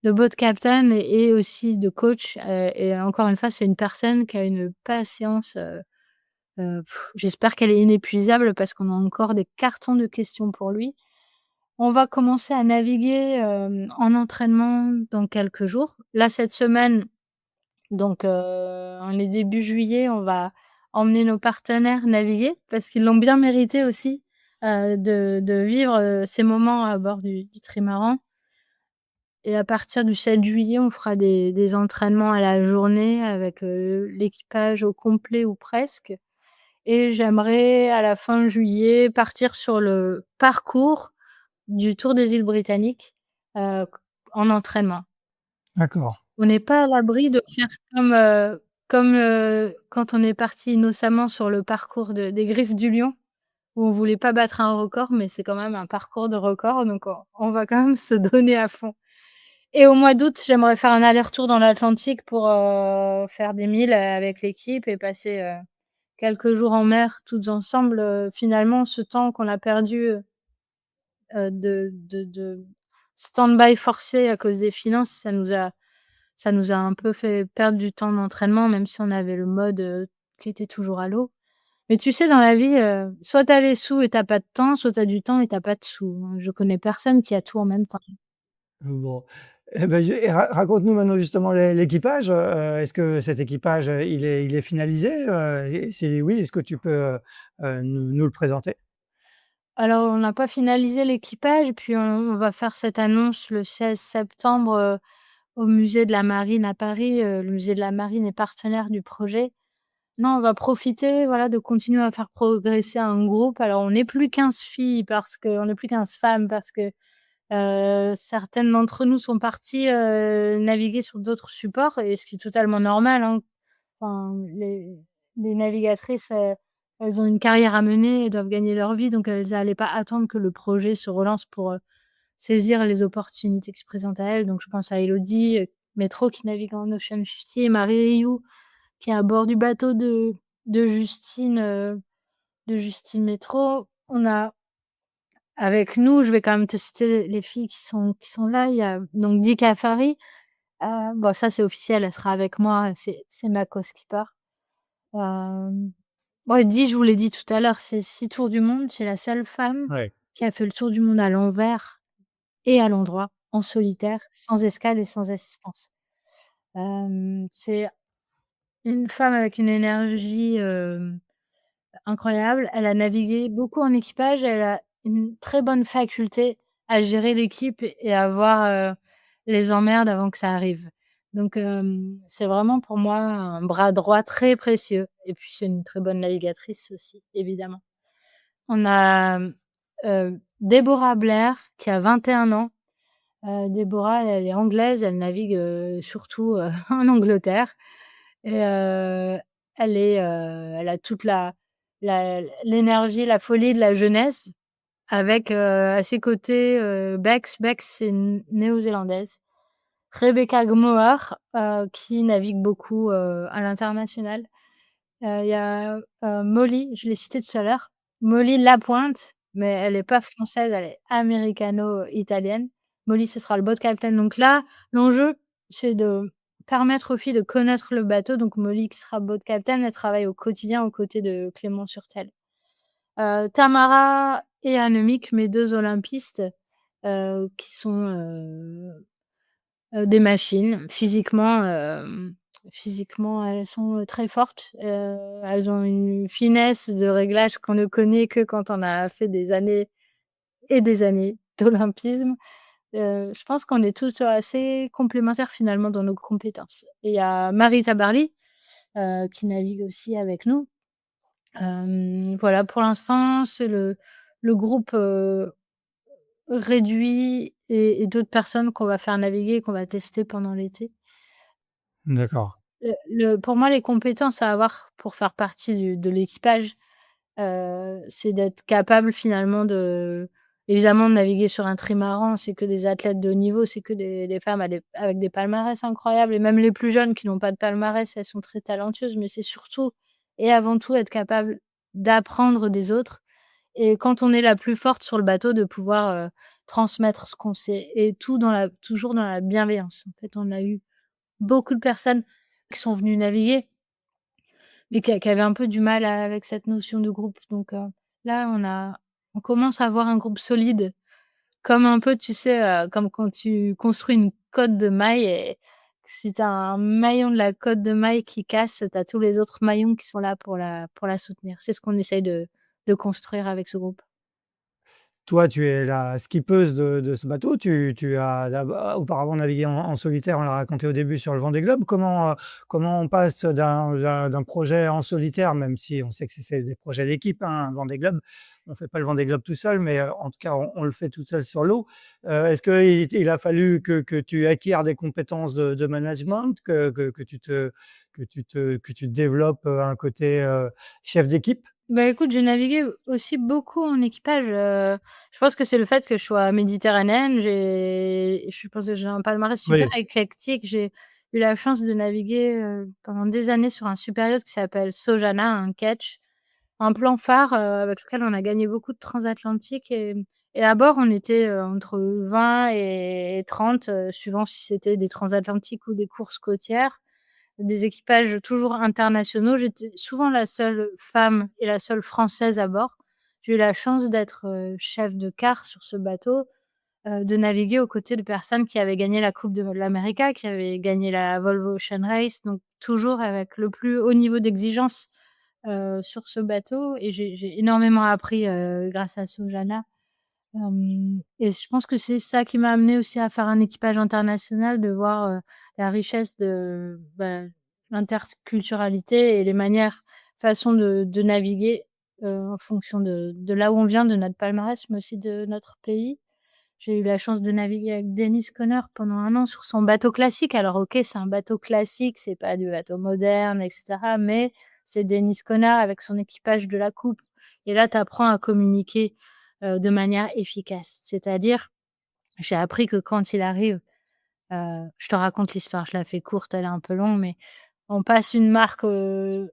boat captain et aussi de coach, et encore une fois, c'est une personne qui a une patience, j'espère qu'elle est inépuisable parce qu'on a encore des cartons de questions pour lui. On va commencer à naviguer, en entraînement dans quelques jours. Là, cette semaine, donc on est début juillet, on va emmener nos partenaires naviguer parce qu'ils l'ont bien mérité aussi, de vivre, ces moments à bord du trimaran, et à partir du 7 juillet, on fera des entraînements à la journée avec, l'équipage au complet ou presque, et j'aimerais à la fin juillet partir sur le parcours du tour des îles Britanniques, en entraînement. D'accord. On n'est pas à l'abri de faire comme quand on est parti innocemment sur le parcours des Griffes du Lion, où on voulait pas battre un record, mais c'est quand même un parcours de record, donc on va quand même se donner à fond. Et au mois d'août, j'aimerais faire un aller-retour dans l'Atlantique pour, faire des milles, avec l'équipe et passer, quelques jours en mer toutes ensemble. Finalement, ce temps qu'on a perdu, de stand-by forcé à cause des finances, ça nous a un peu fait perdre du temps d'entraînement, même si on avait le mode, qui était toujours à l'eau. Mais tu sais, dans la vie, soit tu as les sous et tu as pas de temps, soit tu as du temps et tu as pas de sous, hein. Je connais personne qui a tout en même temps. Bon, et beh, je et raconte-nous maintenant justement l'équipage, est-ce que cet équipage, il est finalisé? Et si oui, est-ce que tu peux, nous le présenter? Alors, on n'a pas finalisé l'équipage, puis on va faire cette annonce le 16 septembre, au musée de la Marine à Paris. Le musée de la Marine est partenaire du projet. Non, on va profiter, voilà, de continuer à faire progresser un groupe. Alors, on n'est plus 15 filles parce que on n'est plus 15 femmes parce que, certaines d'entre nous sont parties, naviguer sur d'autres supports, et ce qui est totalement normal, hein. Enfin, les navigatrices, elles ont une carrière à mener, elles doivent gagner leur vie, donc elles allaient pas attendre que le projet se relance pour, saisir les opportunités qui se présentent à elles. Donc je pense à Élodie, Métro qui navigue en Ocean 50, et Marie Rioux qui est à bord du bateau de Justine, de Justine Métro. On a avec nous, je vais quand même te citer les filles qui sont là. Il y a donc Dika Fari, bon ça c'est officiel, elle sera avec moi, c'est ma co-skipper. Hem, ouais, Di, je vous l'ai dit tout à l'heure, c'est 6 tours du monde. C'est la seule femme Ouais. qui a fait le tour du monde à l'envers et à l'endroit, en solitaire, sans escale et sans assistance. C'est une femme avec une énergie, incroyable. Elle a navigué beaucoup en équipage, elle a une très bonne faculté à gérer l'équipe et à voir, les emmerdes avant que ça arrive. Donc c'est vraiment pour moi un bras droit très précieux, et puis c'est une très bonne navigatrice aussi, évidemment. On a, Déborah Blair qui a 21 ans. Déborah, elle est anglaise, elle navigue, surtout, en Angleterre, et elle a toute l'énergie, la folie de la jeunesse avec, à ses côtés, Bex. Bex, c'est une néo-zélandaise. Rebecca Gmoar, qui navigue beaucoup, à l'international. Il y a, Molly, je l'ai citée tout à l'heure, Molly Lapointe, mais elle est pas française, elle est américano-italienne. Molly, ce sera le boat captain. Donc là, l'enjeu, c'est de permettre aux filles de connaître le bateau. Donc Molly qui sera boat captain, elle travaille au quotidien aux côtés de Clément Surtel. Tamara et Annemiek, mes 2 olympistes, qui sont, des machines. Physiquement, elles sont, très fortes. Elles ont une finesse de réglage qu'on ne connaît que quand on a fait des années et des années d'olympisme. Je pense qu'on est tous assez complémentaires finalement dans nos compétences. Et il y a Marie Tabarly, qui navigue aussi avec nous. Voilà, pour l'instant, c'est le groupe, réduit, et d'autres personnes qu'on va faire naviguer et qu'on va tester pendant l'été. D'accord. Pour moi, les compétences à avoir pour faire partie de l'équipage, c'est d'être capable finalement de évidemment, naviguer sur un trimaran, c'est que des athlètes de haut niveau, c'est que des femmes avec des palmarès incroyables et même les plus jeunes qui n'ont pas de palmarès, elles sont très talentueuses, mais c'est surtout et avant tout être capable d'apprendre des autres et quand on est la plus forte sur le bateau, de pouvoir, transmettre ce qu'on sait et tout toujours dans la bienveillance. En fait, on a eu beaucoup de personnes qui sont venues naviguer mais qui avaient un peu du mal avec cette notion de groupe. Donc, là, on commence à avoir un groupe solide, comme un peu, tu sais, comme quand tu construis une côte de mailles et si tu as un maillon de la côte de mailles qui casse, tu as tous les autres maillons qui sont là pour la soutenir. C'est ce qu'on essaye de construire avec ce groupe. Toi, tu es la skippeuse de ce bateau. Tu as auparavant navigué en solitaire, on l'a raconté au début sur le Vendée Globe. Comment on passe d'un projet en solitaire, même si on sait que c'est des projets d'équipe, hein, un Vendée Globe. On ne fait pas le Vendée Globe tout seul, mais en tout cas, on le fait tout seul sur l'eau. Est-ce qu'il a fallu que tu acquières des compétences de management, que tu développes un côté chef d'équipe? Bah, écoute, j'ai navigué aussi beaucoup en équipage, je pense que c'est le fait que je sois méditerranéenne, je pense que j'ai un palmarès super Oui. éclectique. J'ai eu la chance de naviguer, pendant des années sur un super yacht qui s'appelle Sojana, un ketch, un plan phare, avec lequel on a gagné beaucoup de transatlantiques et à bord, on était, entre 20 et 30, suivant si c'était des transatlantiques ou des courses côtières. Des équipages toujours internationaux. J'étais souvent la seule femme et la seule française à bord. J'ai eu la chance d'être, chef de quart sur ce bateau, de naviguer aux côtés de personnes qui avaient gagné la coupe de l'America, qui avaient gagné la Volvo Ocean Race, donc toujours avec le plus haut niveau d'exigence, sur ce bateau et j'ai énormément appris, grâce à Sojana. Et je pense que c'est ça qui m'a amenée aussi à faire un équipage international, de voir, la richesse de, l'interculturalité et les façons de naviguer, en fonction de là où on vient, de notre palmarès, mais aussi de notre pays. J'ai eu la chance de naviguer avec Dennis Conner pendant 1 an sur son bateau classique. Alors OK, c'est un bateau classique, c'est pas du bateau moderne et cetera, mais c'est Dennis Conner avec son équipage de la coupe et là, tu apprends à communiquer, de manière efficace. C'est-à-dire, j'ai appris que quand il arrive, je te raconte l'histoire, je la fais courte, elle est un peu longue, mais on passe une marque au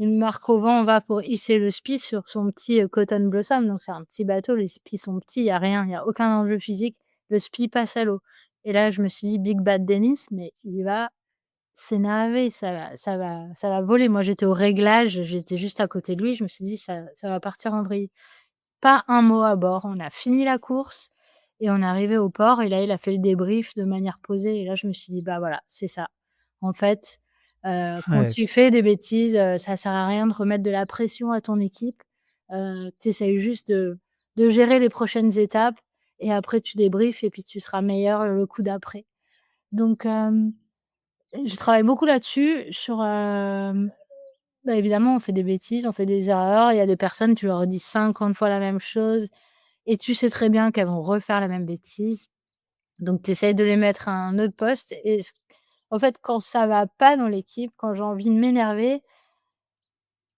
vent, on va pour hisser le spi sur son petit, Cotton Blossom, donc c'est un petit bateau, les spis sont petits, il y a rien, il y a aucun enjeu physique, le spi passe à l'eau et là, je me suis dit: «Big bad Dennis, mais il va s'énerver, ça va voler». Moi, j'étais au réglage, j'étais juste à côté de lui, je me suis dit: «Ça va partir en vrille». Pas un mot à bord. On a fini la course et on est arrivé au port et là, il a fait le débrief de manière posée et là, je me suis dit: «Bah, voilà, c'est ça. En fait, quand Ouais. tu fais des bêtises, ça sert à rien de remettre de la pression à ton équipe. Tu essayes juste de gérer les prochaines étapes et après tu débriefes et puis tu seras meilleur le coup d'après». Donc je travaille beaucoup là-dessus sur, évidemment, on fait des bêtises, on fait des erreurs. Il y a des personnes, tu leur dis 50 fois la même chose et tu sais très bien qu'elles vont refaire la même bêtise. Donc tu essayes de les mettre à un autre poste et en fait, quand ça va pas dans l'équipe, quand j'ai envie de m'énerver,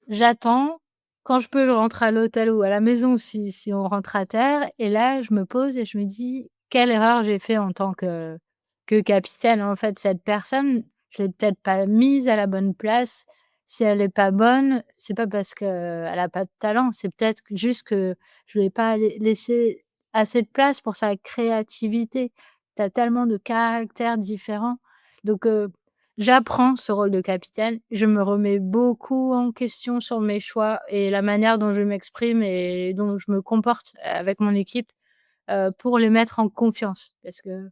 j'attends. Quand je peux, je rentre à l'hôtel ou à la maison si on rentre à terre et là, je me pose et je me dis: «Quelle erreur j'ai fait en tant que capitaine?» En fait, cette personne, je l'ai peut-être pas mise à la bonne place. Si elle est pas bonne, c'est pas parce qu'elle a pas de talent, c'est peut-être que juste que je lui ai pas laissé assez de place pour sa créativité. Tu as tellement de caractères différents donc j'apprends ce rôle de capitaine, je me remets beaucoup en question sur mes choix et la manière dont je m'exprime et dont je me comporte avec mon équipe, pour les mettre en confiance. Parce que,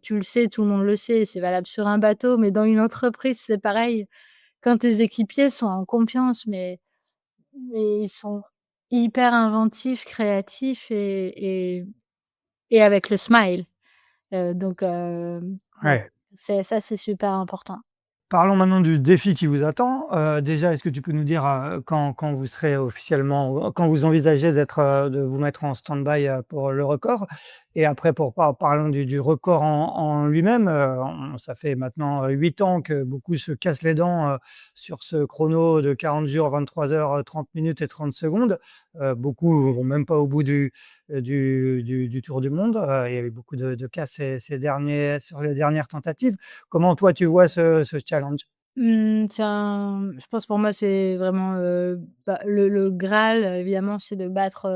tu le sais, tout le monde le sait, c'est valable sur un bateau, mais dans une entreprise, c'est pareil. Quand tes équipiers sont en confiance, mais ils sont hyper inventifs, créatifs et avec le smile, donc ouais, Ouais. c'est super important. Parlons maintenant du défi qui vous attend. Déjà, est-ce que tu peux nous dire, quand vous serez officiellement quand vous envisagez de vous mettre en stand-by, pour le record? Et après parlons du record en lui-même, on ça fait maintenant, 8 ans que beaucoup se cassent les dents, sur ce chrono de 40 jours, 23 heures, 30 minutes et 30 secondes. Beaucoup vont même pas au bout du tour du monde. Il y a eu beaucoup de cas sur les dernières tentatives. Comment toi tu vois ce challenge? C'est un je pense pour moi, c'est vraiment, bah, le graal, évidemment, c'est de battre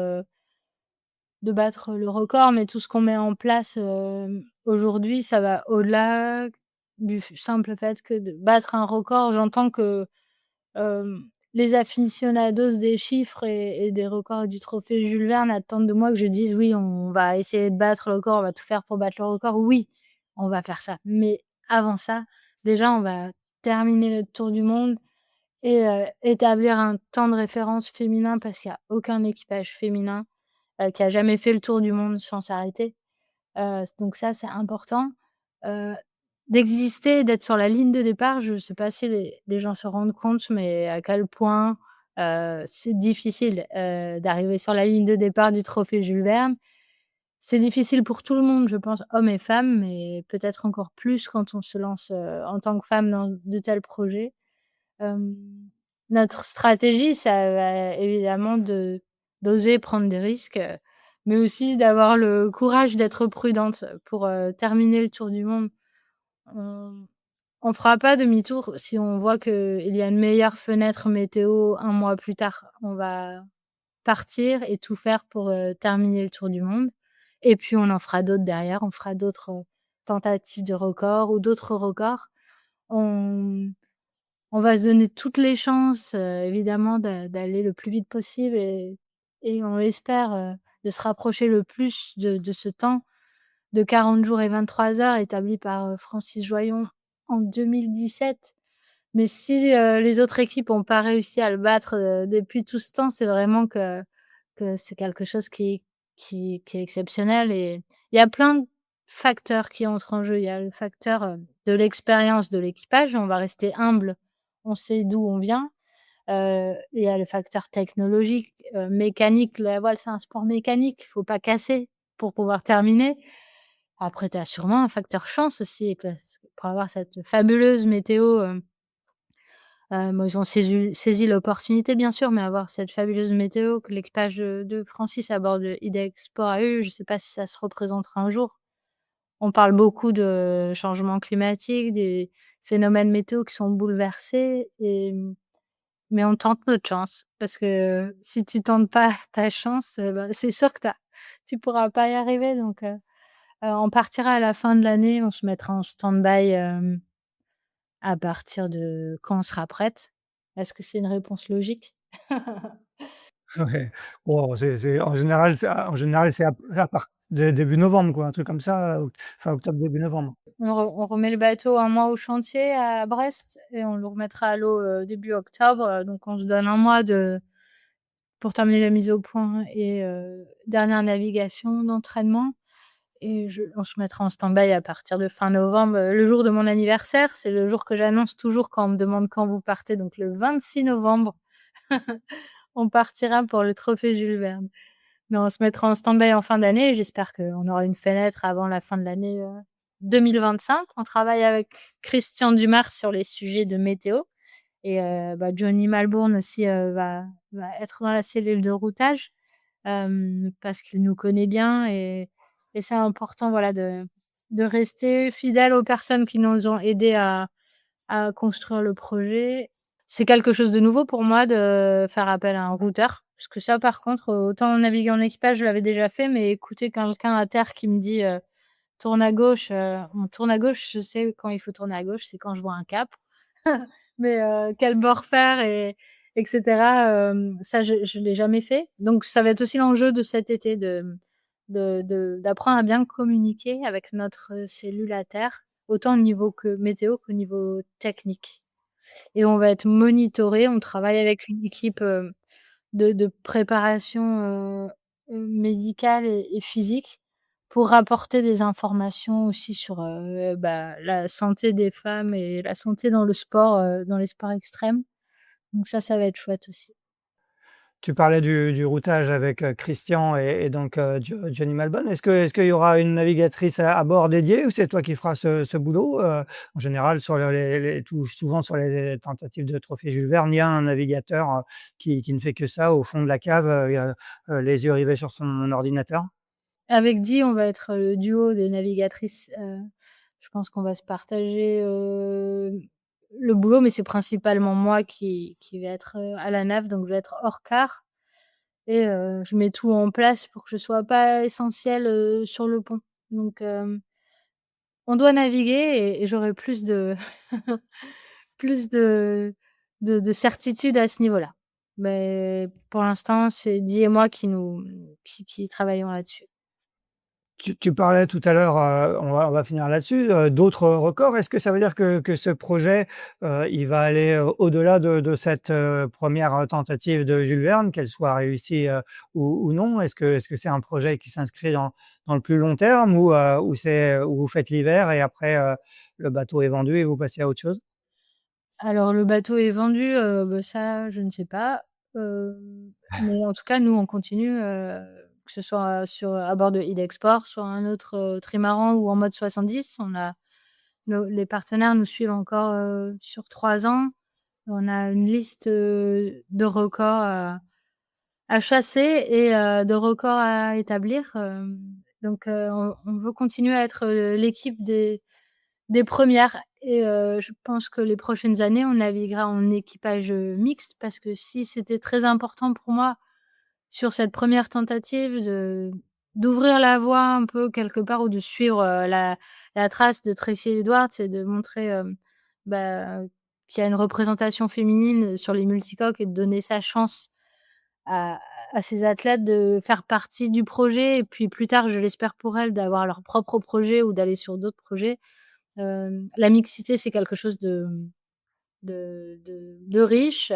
le record, mais tout ce qu'on met en place, aujourd'hui, ça va au-delà du simple fait que de battre un record. J'entends que, hem, les aficionados des chiffres et des records du trophée Jules Verne attendent de moi que je dise: «Oui, on va essayer de battre le record, on va tout faire pour battre le record». Oui, on va faire ça, mais avant ça, déjà, on va terminer le tour du monde et établir un temps de référence féminin parce qu'il y a aucun équipage féminin qui a jamais fait le tour du monde sans s'arrêter. Donc ça, c'est important, heu, d'exister, d'être sur la ligne de départ. Je sais pas si les gens se rendent compte, mais à quel point, c'est difficile, d'arriver sur la ligne de départ du trophée Jules Verne. C'est difficile pour tout le monde, je pense, hommes et femmes, mais peut-être encore plus quand on se lance, en tant que femme dans de tels projets. Hem, Notre stratégie, ça va évidemment d'oser prendre des risques, mais aussi d'avoir le courage d'être prudente pour, terminer le tour du monde. On on fera pas demi-tour si on voit qu'il y a une meilleure fenêtre météo un mois plus tard. On va partir et tout faire pour, terminer le tour du monde et puis on en fera d'autres derrière. On fera d'autres, tentatives de records ou d'autres records. On on va se donner toutes les chances, évidemment d'aller le plus vite possible et on espère, de se rapprocher le plus de ce temps de 40 jours et 23 heures établi par, Francis Joyon en 2017. Mais si, les autres équipes ont pas réussi à le battre, depuis tout ce temps, c'est vraiment que c'est quelque chose qui est exceptionnel et il y a plein de facteurs qui entrent en jeu. Il y a le facteur, de l'expérience de l'équipage, on va rester humble, on sait d'où on vient. Il y a le facteur technologique, mécanique, la voile, c'est un sport mécanique, il faut pas casser pour pouvoir terminer. Après, tu as sûrement un facteur chance aussi parce que pour avoir cette fabuleuse météo, bon, ils ont saisi l'opportunité bien sûr, mais avoir cette fabuleuse météo que l'équipage de Francis à bord de E-Export a eu, je sais pas si ça se représentera un jour. On parle beaucoup de changement climatique, des phénomènes météo qui sont bouleversés mais on tente notre chance parce que si tu tentes pas ta chance, bah, c'est sûr que tu pourras pas y arriver donc on partira à la fin de l'année, on se mettra en stand-by, à partir de quand on sera prête. Est-ce que c'est une réponse logique? Ouais. Bon, c'est en général, c'est à part de début novembre, quoi, un truc comme ça, fin octobre, début novembre. On remet le bateau un mois au chantier à Brest et on le remettra à l'eau, début octobre, donc on se donne un mois de pour terminer la mise au point et dernière navigation d'entraînement et je on se mettra en stand-by à partir de fin novembre, le jour de mon anniversaire. C'est le jour que j'annonce toujours quand on me demande quand vous partez, donc le 26 novembre, on partira pour le trophée Jules Verne. Mais on se mettra en stand-by en fin d'année et j'espère qu'on aura une fenêtre avant la fin de l'année, 2025. On travaille avec Christian Dumars sur les sujets de météo et bah, Johnny Malbourne aussi, va être dans la cellule de routage, parce qu'il nous connaît bien et c'est important, voilà, de rester fidèle aux personnes qui nous ont aidés à construire le projet. C'est quelque chose de nouveau pour moi de faire appel à un routeur, parce que ça, par contre, autant naviguer en équipage, je l'avais déjà fait, mais écouter quelqu'un à terre qui me dit, «Tourne à gauche», on tourne à gauche, je sais quand il faut tourner à gauche, c'est quand je vois un cap. Mais quel bord faire et cetera, ça je l'ai jamais fait. Donc ça va être aussi l'enjeu de cet été d'apprendre à bien communiquer avec notre, cellule à terre, autant au niveau que météo qu'au niveau technique et on va être monitorés. On travaille avec une équipe, de préparation, médicale et physique pour rapporter des informations aussi sur, bah, la santé des femmes et la santé dans le sport, dans les sports extrêmes. Donc ça va être chouette aussi. Tu parlais du routage avec, Christian et donc Johnny Malbon. Est-ce qu'il y aura une navigatrice à bord dédiée ou c'est toi qui feras ce boulot? En général sur les tout souvent sur les tentatives de trophée Jules Verne, il y a un navigateur, qui ne fait que ça au fond de la cave, les yeux rivés sur son ordinateur. Avec Di, on va être le duo des navigatrices. Je pense qu'on va se partager, le boulot, mais c'est principalement moi qui vais être, à la nav, donc je vais être hors quart et je mets tout en place pour que je sois pas essentielle, sur le pont. Donc on doit naviguer et j'aurai plus de plus de certitude à ce niveau-là. Mais pour l'instant, c'est Di et moi qui travaillons là-dessus. Tu parlais tout à l'heure, on va finir là-dessus, d'autres records. Est-ce que ça veut dire que ce projet, il va aller, au-delà de cette, 1re tentative de Jules Verne, qu'elle soit réussie, ou non? Est-ce que c'est un projet qui s'inscrit dans le plus long terme ou c'est où vous faites l'hiver et après, le bateau est vendu et vous passez à autre chose? Alors le bateau est vendu, bah, ça, je ne sais pas, mais en tout cas, nous, on continue, que ce soit à bord de e-Export, sur un autre, trimaran ou en mode 70. On a les partenaires nous suivent encore, sur 3 ans. On a une liste, de records à chasser et de records à établir, donc on veut continuer à être, l'équipe des premières et je pense que les prochaines années, on naviguera en équipage, mixte parce que si c'était très important pour moi sur cette première tentative d'ouvrir la voie un peu quelque part ou de suivre, la trace de Tracy Edwards et de montrer, bah, qu'il y a une représentation féminine sur les multicoques et de donner sa chance à ces athlètes de faire partie du projet et puis plus tard, je l'espère pour elles, d'avoir leur propre projet ou d'aller sur d'autres projets. La mixité, c'est quelque chose de riche,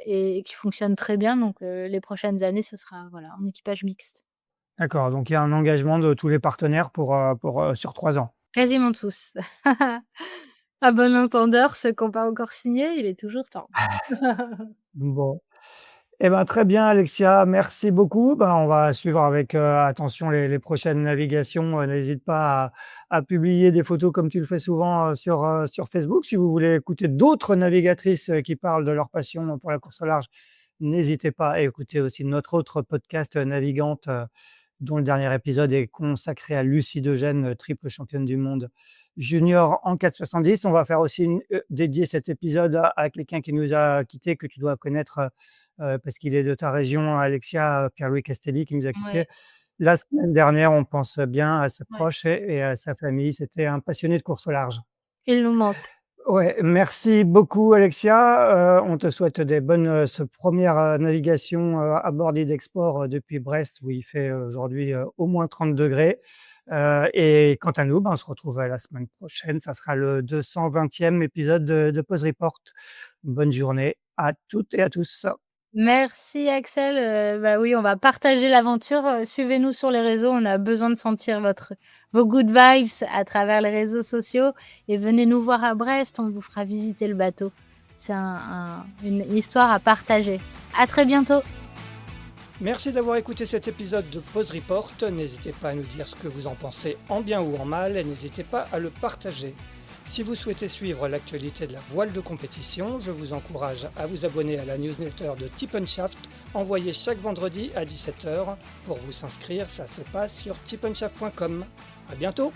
et qui fonctionne très bien donc les prochaines années, ce sera, voilà, en équipage mixte. D'accord, donc il y a un engagement de tous les partenaires pour sur 3 ans. Quasiment tous. À bon entendeur, ceux qui ont pas encore signé, il est toujours temps. Bon. Eh ben, très bien Alexia, merci beaucoup. Ben, on va suivre avec, attention les prochaines navigations. N'hésite pas à publier des photos comme tu le fais souvent, sur Facebook. Si vous voulez écouter d'autres navigatrices, qui parlent de leur passion pour la course au large, n'hésitez pas à écouter aussi notre autre podcast, Navigante, dont le dernier épisode est consacré à Lucie Degène, triple championne du monde junior en 4,70. On va faire aussi dédier cet épisode à quelqu'un qui nous a quittés, que tu dois connaître, parce qu'il est de ta région, Alexia, Pierre-Louis Castelli qui nous a Ouais, quittés la semaine dernière. On pense bien à ses ouais, proches et à sa famille. C'était un passionné de course au large. il nous manque. Ouais, merci beaucoup Alexia. On te souhaite des bonnes, premières, navigations, à bord d'E-Export, depuis Brest où il fait, aujourd'hui, au moins 30 degrés. Et quant à nous, ben, on se retrouve, la semaine prochaine. Ça sera le 220e épisode de Pause Report. Bonne journée à toutes et à tous. Merci Axel, bah, oui, on va partager l'aventure, suivez-nous sur les réseaux, on a besoin de sentir vos good vibes à travers les réseaux sociaux et venez nous voir à Brest, on vous fera visiter le bateau. C'est une histoire à partager. À très bientôt. Merci d'avoir écouté cet épisode de Pause Report. N'hésitez pas à nous dire ce que vous en pensez en bien ou en mal et n'hésitez pas à le partager. Si vous souhaitez suivre l'actualité de la voile de compétition, je vous encourage à vous abonner à la newsletter de Tip & Shaft, envoyée chaque vendredi à 17 h. Pour vous inscrire, ça se passe sur tipnshaft.com. À bientôt!